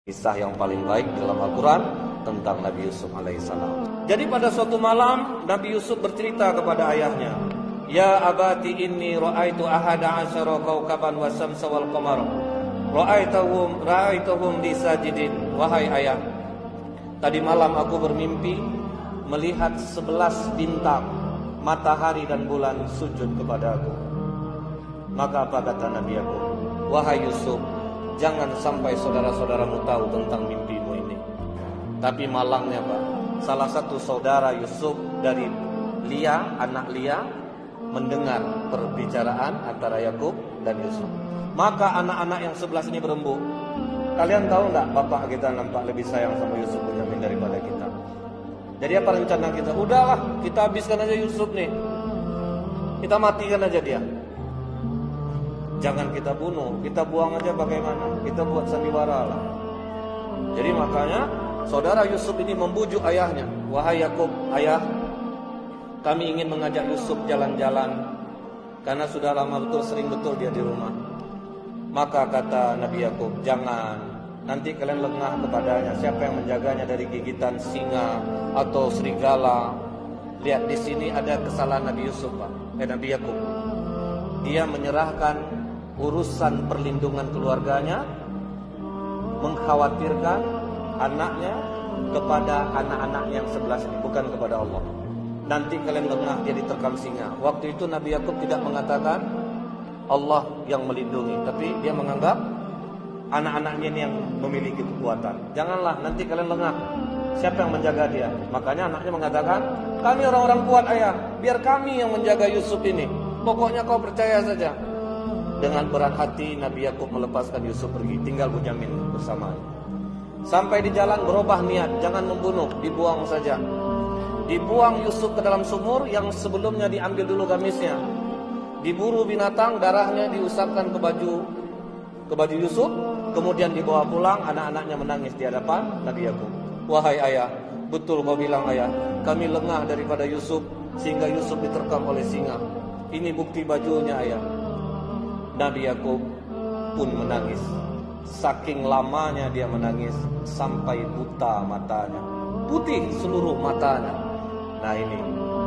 Kisah yang paling baik dalam Al-Quran tentang Nabi Yusuf alaihissalam. Jadi pada suatu malam Nabi Yusuf bercerita kepada ayahnya, "Ya abati inni ra'aitu ahada asyara kawkaban wa syamsa wal qamar. Ra'aituhum li sajidin." Wahai ayah, tadi malam aku bermimpi melihat 11 bintang, matahari dan bulan sujud kepada aku. Maka apa kata Nabi Yakub? Wahai Yusuf, jangan sampai saudara-saudaramu tahu tentang mimpimu ini. Tapi malangnya Pak, salah satu saudara Yusuf dari Lia, anak Lia, mendengar perbicaraan antara Yakub dan Yusuf. Maka anak-anak yang 11 ini berembuk. Kalian tahu nggak, bapak kita nampak lebih sayang sama Yusuf Bunyamin daripada kita. Jadi apa rencana kita? Udahlah, kita habiskan aja Yusuf nih. Kita matikan aja dia. Jangan kita bunuh, kita buang aja bagaimana? Kita buat sandiwara lah. Jadi makanya saudara Yusuf ini membujuk ayahnya. Wahai Yakub, ayah, kami ingin mengajak Yusuf jalan-jalan karena sudah lama betul, sering betul dia di rumah. Maka kata Nabi Yakub, jangan, nanti kalian lengah kepadanya. Siapa yang menjaganya dari gigitan singa atau serigala? Lihat di sini ada kesalahan Nabi Yusuf, Pak. Nabi Yakub. Dia menyerahkan urusan perlindungan keluarganya, mengkhawatirkan anaknya kepada anak-anak yang 11 ini, bukan kepada Allah. Nanti kalian lengah dia diterkam singa. Waktu itu Nabi Yakub tidak mengatakan Allah yang melindungi, tapi dia menganggap anak-anaknya ini yang memiliki kekuatan. Janganlah, nanti kalian lengah. Siapa yang menjaga dia? Makanya anaknya mengatakan, kami orang-orang kuat ayah, biar kami yang menjaga Yusuf ini. Pokoknya kau percaya saja. Dengan berat hati Nabi Yakub melepaskan Yusuf pergi, tinggal Bunyamin bersamanya. Sampai di jalan berubah niat, jangan membunuh, dibuang saja. Dibuang Yusuf ke dalam sumur yang sebelumnya diambil dulu gamisnya. Diburu binatang, darahnya diusapkan ke baju Yusuf, kemudian dibawa pulang. Anak-anaknya menangis di hadapan Nabi Yakub. Wahai ayah, betul kau bilang ayah, kami lengah daripada Yusuf sehingga Yusuf diterkam oleh singa. Ini bukti bajunya ayah. Nabi Yakub pun menangis. Saking lamanya dia menangis sampai buta matanya, putih seluruh matanya. Nah ini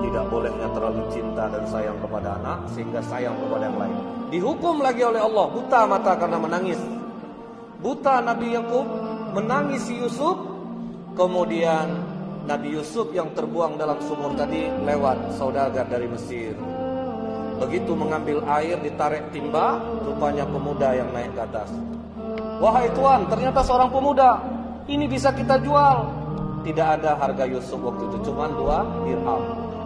tidak bolehnya terlalu cinta dan sayang kepada anak sehingga sayang kepada yang lain. Dihukum lagi oleh Allah, buta mata karena menangis. Buta Nabi Yakub menangis Yusuf. Kemudian Nabi Yusuf yang terbuang dalam sumur tadi lewat saudagar dari Mesir. Begitu mengambil air ditarik timba, rupanya pemuda yang naik ke atas. Wahai tuan, ternyata seorang pemuda. Ini bisa kita jual. Tidak ada harga Yusuf waktu itu, cuma 2 dirham.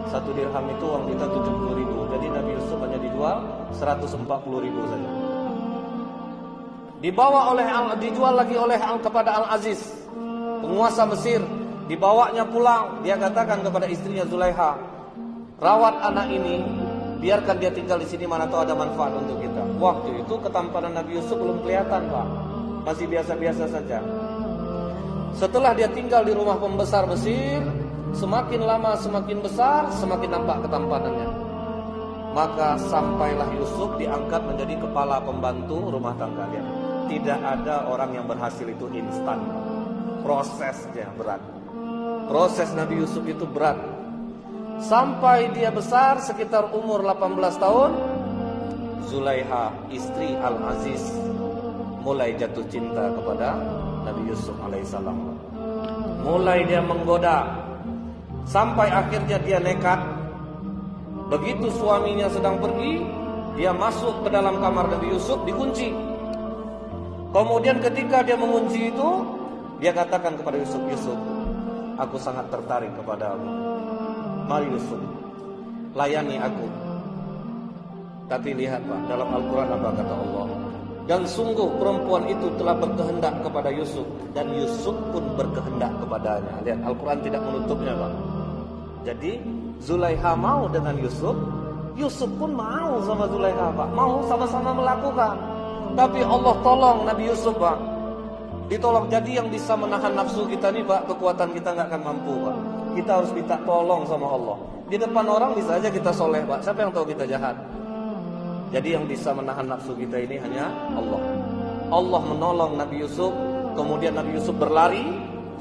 1 dirham itu uang kita 70.000. Jadi Nabi Yusuf hanya dijual 140.000 saja. Dijual lagi oleh kepada Al-Aziz, penguasa Mesir. Dibawanya pulang. Dia katakan kepada istrinya Zulaiha, rawat anak ini, biarkan dia tinggal di sini, mana tahu ada manfaat untuk kita. Waktu itu ketampanan Nabi Yusuf belum kelihatan, Pak. Masih biasa-biasa saja. Setelah dia tinggal di rumah pembesar Mesir, semakin lama semakin besar, semakin nampak ketampanannya. Maka sampailah Yusuf diangkat menjadi kepala pembantu rumah tangga dia. Tidak ada orang yang berhasil itu instan. Prosesnya berat. Proses Nabi Yusuf itu berat. Sampai dia besar sekitar umur 18 tahun, Zulaiha istri Al-Aziz mulai jatuh cinta kepada Nabi Yusuf alaihissalam. Mulai dia menggoda, sampai akhirnya dia nekat. Begitu suaminya sedang pergi, dia masuk ke dalam kamar Nabi Yusuf, dikunci. Kemudian ketika dia mengunci itu, dia katakan kepada Yusuf, Yusuf, aku sangat tertarik kepadamu. Mari Yusuf, layani aku. Tapi lihat Pak, dalam Al-Quran apa kata Allah? Dan sungguh perempuan itu telah berkehendak kepada Yusuf, dan Yusuf pun berkehendak kepadanya. Lihat, Al-Quran tidak menutupnya Pak. Jadi Zulaiha mau dengan Yusuf, Yusuf pun mau sama Zulaiha Pak. Mau sama-sama melakukan. Tapi Allah tolong Nabi Yusuf Pak. Ditolong. Jadi yang bisa menahan nafsu kita nih Pak, kekuatan kita gak akan mampu Pak. Kita harus minta tolong sama Allah. Di depan orang bisa aja kita soleh Pak. Siapa yang tahu kita jahat? Jadi yang bisa menahan nafsu kita ini hanya Allah. Allah menolong Nabi Yusuf Kemudian Nabi Yusuf berlari,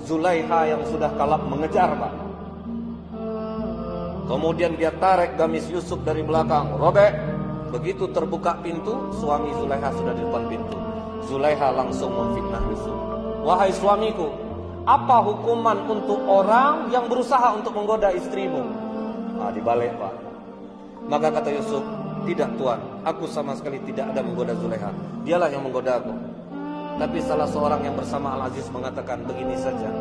Zulaiha yang sudah kalap mengejar, Pak. Kemudian dia tarik gamis Yusuf dari belakang, robek. Begitu terbuka pintu, suami Zulaiha sudah di depan pintu. Zulaiha langsung memfitnah Yusuf. Wahai suamiku, apa hukuman untuk orang yang berusaha untuk menggoda istrimu? Dibalik, Pak. Maka kata Yusuf, tidak Tuan, aku sama sekali tidak ada menggoda Zulaiha. Dialah yang menggoda aku. Tapi salah seorang yang bersama Al-Aziz mengatakan, begini saja,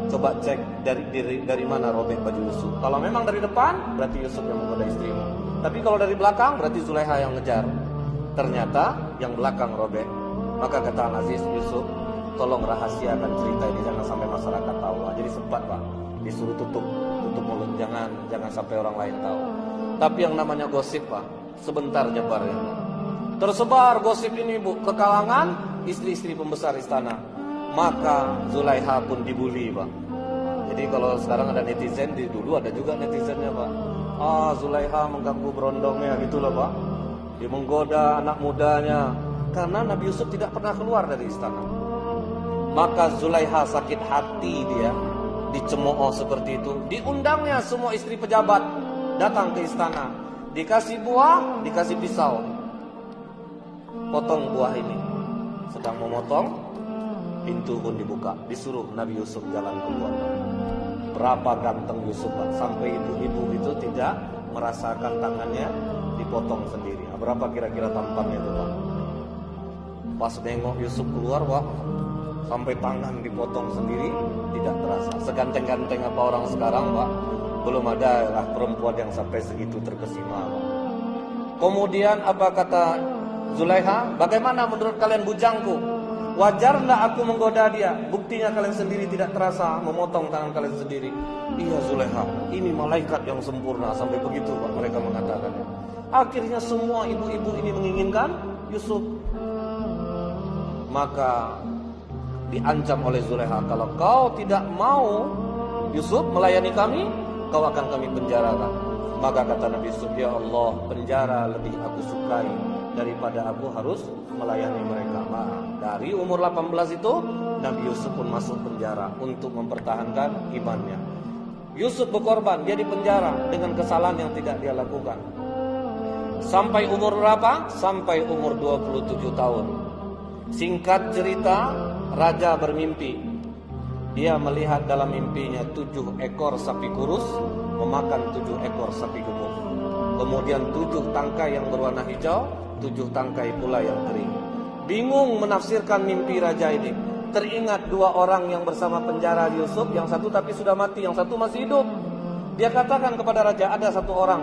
coba cek dari mana robek baju Yusuf. Kalau memang dari depan, berarti Yusuf yang menggoda istrimu. Tapi kalau dari belakang, berarti Zulaiha yang ngejar. Ternyata yang belakang robek. Maka kata Al-Aziz, Yusuf, tolong rahasiakan cerita ini, jangan sampai masyarakat tahu. Jadi sempat, Pak, disuruh tutup mulut, jangan sampai orang lain tahu. Tapi yang namanya gosip, Pak, sebentar nyebarnya. Tersebar gosip ini, Bu, ke kalangan istri-istri pembesar istana. Maka Zulaiha pun dibully, Pak. Jadi kalau sekarang ada netizen, dulu ada juga netizennya, Pak. Zulaiha mengganggu berondongnya, gitu loh, Pak. Dia menggoda anak mudanya. Karena Nabi Yusuf tidak pernah keluar dari istana. Maka Zulaiha sakit hati, dia dicemooh seperti itu. Diundangnya semua istri pejabat datang ke istana. Dikasih buah, dikasih pisau. Potong buah ini. Sedang memotong, pintu pun dibuka. Disuruh Nabi Yusuf jalan keluar. Berapa ganteng Yusuf, Pak. Sampai ibu-ibu itu tidak merasakan tangannya dipotong sendiri. Berapa kira-kira tampannya itu, Pak? Pas nengok Yusuf keluar, Pak, sampai tangan dipotong sendiri, tidak terasa. Seganteng-ganteng apa orang sekarang, Pak, belum ada lah perempuan yang sampai segitu terkesima, Pak. Kemudian apa kata Zulaiha? Bagaimana menurut kalian bujangku? Wajar enggak aku menggoda dia? Buktinya kalian sendiri tidak terasa memotong tangan kalian sendiri. Iya Zulaiha, ini malaikat yang sempurna. Sampai begitu, Pak, mereka mengatakannya. Akhirnya semua ibu-ibu ini menginginkan Yusuf. Maka diancam oleh Zulaiha, kalau kau tidak mau Yusuf melayani kami, kau akan kami penjarakan. Maka kata Nabi Yusuf, ya Allah, penjara lebih aku sukai daripada aku harus melayani mereka. Dari umur 18 itu Nabi Yusuf pun masuk penjara untuk mempertahankan imannya. Yusuf berkorban, dia dipenjara dengan kesalahan yang tidak dia lakukan. Sampai umur berapa? Sampai umur 27 tahun. Singkat cerita, raja bermimpi. Dia melihat dalam mimpinya 7 ekor sapi kurus memakan 7 ekor sapi gemuk. Kemudian 7 tangkai yang berwarna hijau, 7 tangkai pula yang kering. Bingung menafsirkan mimpi raja ini. Teringat 2 orang yang bersama penjara Yusuf, yang satu tapi sudah mati, yang satu masih hidup. Dia katakan kepada raja, ada 1 orang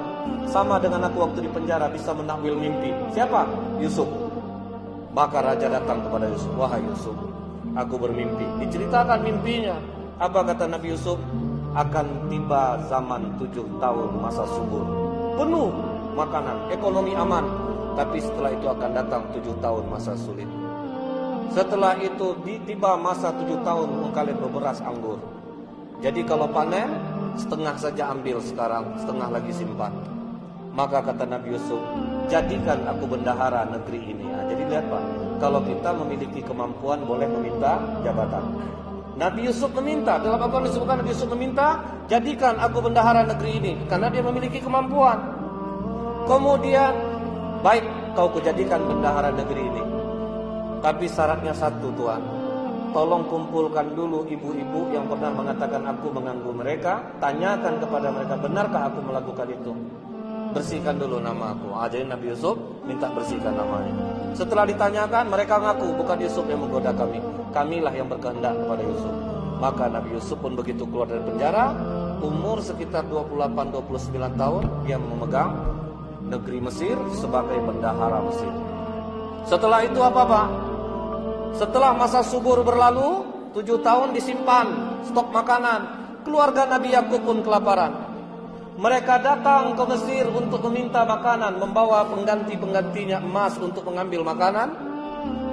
sama dengan aku waktu di penjara, bisa menakwil mimpi. Siapa? Yusuf. Maka raja datang kepada Yusuf, wahai Yusuf, aku bermimpi. Diceritakan mimpinya. Apa kata Nabi Yusuf? Akan tiba zaman 7 tahun masa subur, penuh makanan, ekonomi aman. Tapi setelah itu akan datang 7 tahun masa sulit. Setelah itu tiba masa 7 tahun kalian berberas anggur. Jadi kalau panen, setengah saja ambil sekarang, setengah lagi simpan. Maka kata Nabi Yusuf, jadikan aku bendahara negeri ini. Jadi lihat, Pak, kalau kita memiliki kemampuan boleh meminta jabatan. Nabi Yusuf meminta, dalam Al-Quran disebutkan Nabi Yusuf meminta, jadikan aku bendahara negeri ini, karena dia memiliki kemampuan. Kemudian, baik, kau kujadikan bendahara negeri ini. Tapi syaratnya satu, Tuhan. Tolong kumpulkan dulu ibu-ibu yang pernah mengatakan aku mengganggu mereka. Tanyakan kepada mereka, benarkah aku melakukan itu? Bersihkan dulu nama aku. Jadi Nabi Yusuf minta bersihkan namanya. Setelah ditanyakan, mereka ngaku bukan Yusuf yang menggoda kami. Kamilah yang berkehendak kepada Yusuf. Maka Nabi Yusuf pun begitu keluar dari penjara, umur sekitar 28-29 tahun, dia memegang negeri Mesir sebagai bendahara Mesir. Setelah itu apa, Pak? Setelah masa subur berlalu, 7 tahun disimpan stok makanan. Keluarga Nabi Yakub pun kelaparan. Mereka datang ke Mesir untuk meminta makanan, membawa pengganti-penggantinya emas untuk mengambil makanan.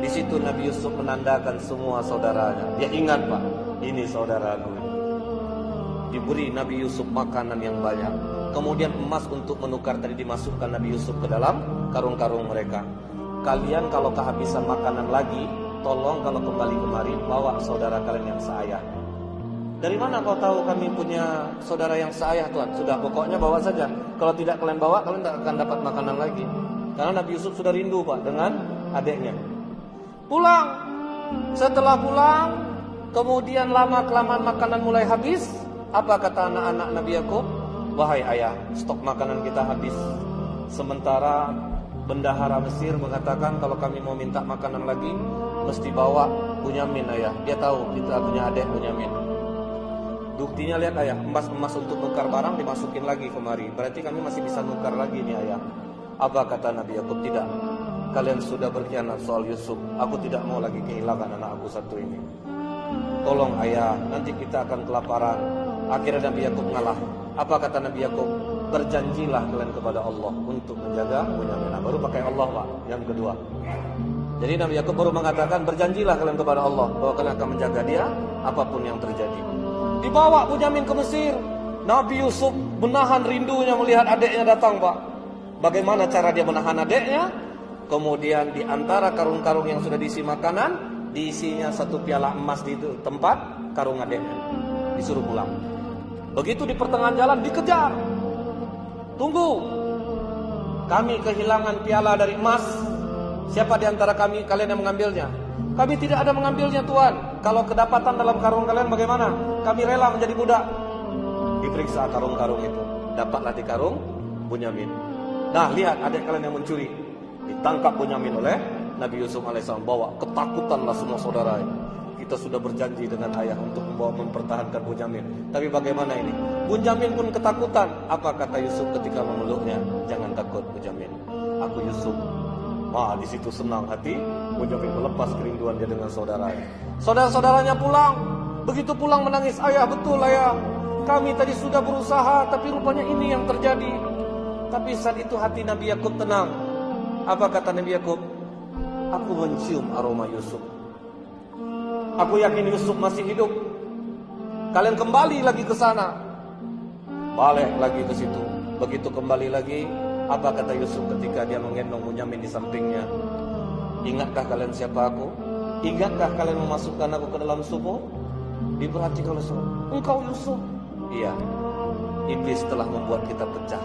Di situ Nabi Yusuf menandakan semua saudaranya. Dia ingat, Pak, ini saudaraku. Diberi Nabi Yusuf makanan yang banyak. Kemudian emas untuk menukar tadi dimasukkan Nabi Yusuf ke dalam karung-karung mereka. Kalian kalau kehabisan makanan lagi, tolong kalau kembali kemari bawa saudara kalian yang seayah. Dari mana kau tahu kami punya saudara yang seayah, Tuhan? Sudah, pokoknya bawa saja. Kalau tidak kalian bawa, kalian tidak akan dapat makanan lagi. Karena Nabi Yusuf sudah rindu, Pak, dengan adiknya. Pulang. Setelah pulang, kemudian lama-kelamaan makanan mulai habis. Apa kata anak-anak Nabi Yakub? Wahai ayah, stok makanan kita habis. Sementara bendahara Mesir mengatakan kalau kami mau minta makanan lagi, mesti bawa Bunyamin, ayah. Dia tahu kita punya adik Bunyamin. Buktinya lihat ayah, emas-emas untuk nukar barang dimasukin lagi kemari. Berarti kami masih bisa nukar lagi nih ayah. Apa kata Nabi Yakub? Tidak. Kalian sudah berkhianat soal Yusuf. Aku tidak mau lagi kehilangan anak aku satu ini. Tolong ayah, nanti kita akan kelaparan. Akhirnya Nabi Yakub ngalah. Apa kata Nabi Yakub? Berjanjilah kalian kepada Allah untuk menjaga Bunyamin. Baru pakai Allah, Pak, yang kedua. Jadi Nabi Yakub baru mengatakan berjanjilah kalian kepada Allah bahwa kalian akan menjaga dia apapun yang terjadi. Dibawa Bunyamin ke Mesir. Nabi Yusuf menahan rindunya melihat adiknya datang, Pak. Bagaimana cara dia menahan adiknya? Kemudian di antara karung-karung yang sudah diisi makanan, diisinya satu piala emas di tempat karung adiknya. Disuruh pulang. Begitu di pertengahan jalan dikejar. Tunggu. Kami kehilangan piala dari emas. Siapa di antara kalian yang mengambilnya? Kami tidak ada mengambilnya, Tuhan. Kalau kedapatan dalam karung kalian bagaimana? Kami rela menjadi budak. Diperiksa karung-karung itu. Dapatlah di karung Bunyamin. Nah, lihat adik kalian yang mencuri. Ditangkap Bunyamin oleh Nabi Yusuf alaihissalam. Bawa, ketakutanlah semua saudara. Kita sudah berjanji dengan ayah untuk mempertahankan Bunyamin. Tapi bagaimana ini? Bunyamin pun ketakutan. Apa kata Yusuf ketika memeluknya? Jangan takut Bunyamin. Aku Yusuf. Wah, di situ senang hati. Bunyamin melepas kerinduan dia dengan saudaranya. Saudara-saudaranya pulang. Begitu pulang menangis, ayah, betul ayah. Kami tadi sudah berusaha, tapi rupanya ini yang terjadi. Tapi saat itu hati Nabi Yakub tenang. Apa kata Nabi Yakub? Aku mencium aroma Yusuf. Aku yakin Yusuf masih hidup. Kalian kembali lagi ke sana. Balik lagi ke situ. Begitu kembali lagi, apa kata Yusuf ketika dia menggendong Bunyamin di sampingnya? Ingatkah kalian siapa aku? Ingatkah kalian memasukkan aku ke dalam sumur? Diperhatikan oleh Yusuf. Engkau Yusuf. Iya. Iblis telah membuat kita pecah.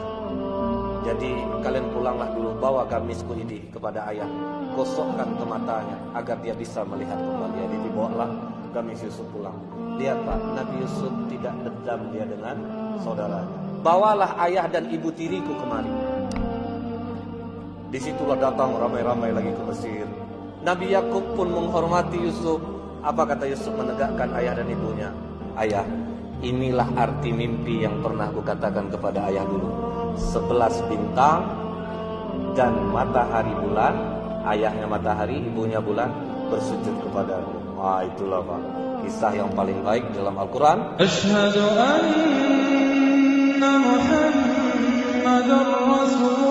Jadi kalian pulanglah dulu, bawa gamisku ini kepada ayah. Gosokkan ke matanya agar dia bisa melihat kembali. Jadi dibawalah gamis Yusuf pulang. Lihat Pak, Nabi Yusuf tidak dendam dia dengan saudaranya. Bawalah ayah dan ibu tiriku kemari. Disitulah datang ramai-ramai lagi ke Mesir. Nabi Yakub pun menghormati Yusuf. Apa kata Yusuf menegakkan ayah dan ibunya? Ayah, inilah arti mimpi yang pernah kukatakan kepada ayah dulu. 11 bintang dan matahari bulan. Ayahnya matahari, ibunya bulan bersujud kepadaku. Wah, itulah Pak, kisah yang paling baik dalam Al-Quran. Asyhadu anna Muhammadar Rasul